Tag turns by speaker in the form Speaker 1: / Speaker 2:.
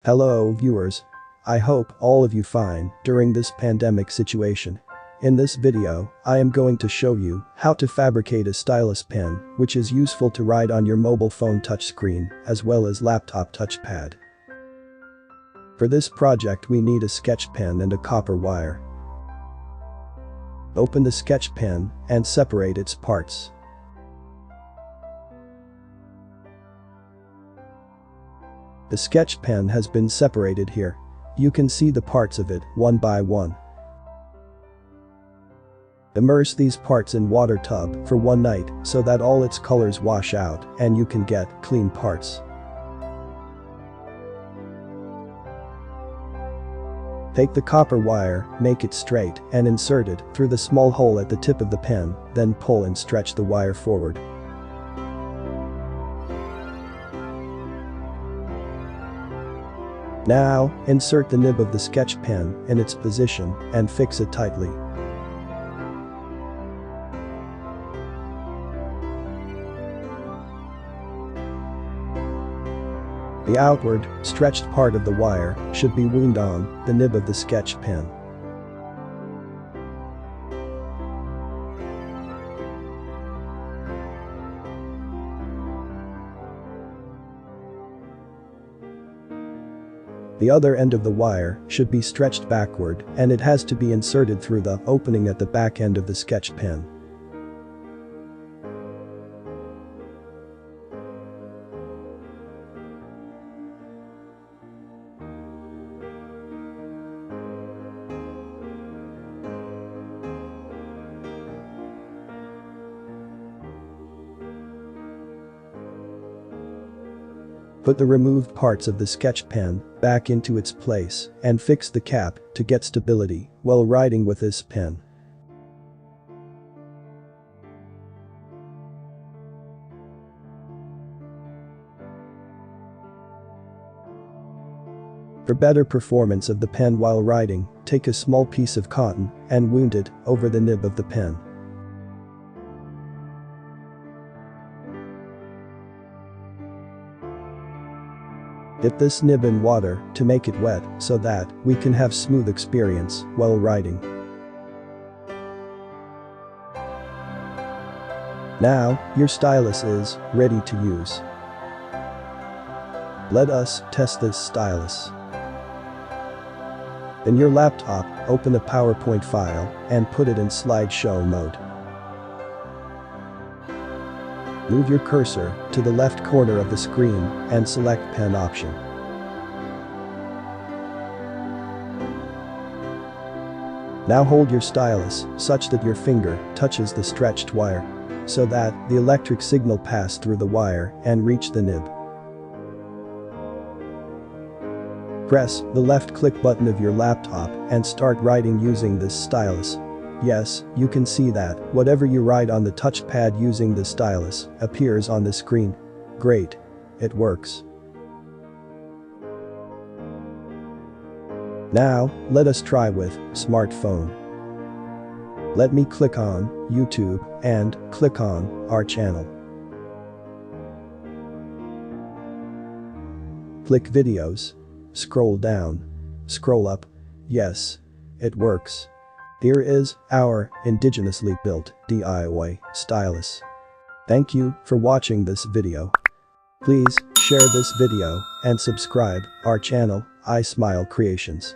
Speaker 1: Hello viewers. I hope all of you fine during this pandemic situation. In this video, I am going to show you how to fabricate a stylus pen which is useful to write on your mobile phone touchscreen as well as laptop touchpad. For this project we need a sketch pen and a copper wire. Open the sketch pen and separate its parts. The sketch pen has been separated here. You can see the parts of it one by one. Immerse these parts in water tub for one night so that all its colors wash out and you can get clean parts. Take the copper wire, make it straight and insert it through the small hole at the tip of the pen, then pull and stretch the wire forward. Now, insert the nib of the sketch pen in its position and fix it tightly. The outward, stretched part of the wire should be wound on the nib of the sketch pen. The other end of the wire should be stretched backward and it has to be inserted through the opening at the back end of the sketch pen. Put the removed parts of the sketch pen back into its place and fix the cap to get stability while writing with this pen. For better performance of the pen while writing, take a small piece of cotton and wound it over the nib of the pen. Dip this nib in water to make it wet so that we can have smooth experience while writing. Now, your stylus is ready to use. Let us test this stylus. In your laptop, open a PowerPoint file and put it in slideshow mode. Move your cursor to the left corner of the screen and select pen option. Now hold your stylus such that your finger touches the stretched wire so that the electric signal pass through the wire and reach the nib. Press the left click button of your laptop and start writing using this stylus. Yes, you can see that whatever you write on the touchpad using the stylus appears on the screen. Great. It works. Now, let us try with smartphone. Let me click on YouTube and click on our channel. Click videos. Scroll down. Scroll up. Yes, it works. Here is our indigenously built DIY stylus. Thank you for watching this video. Please share this video and subscribe our channel, iSmile Creations.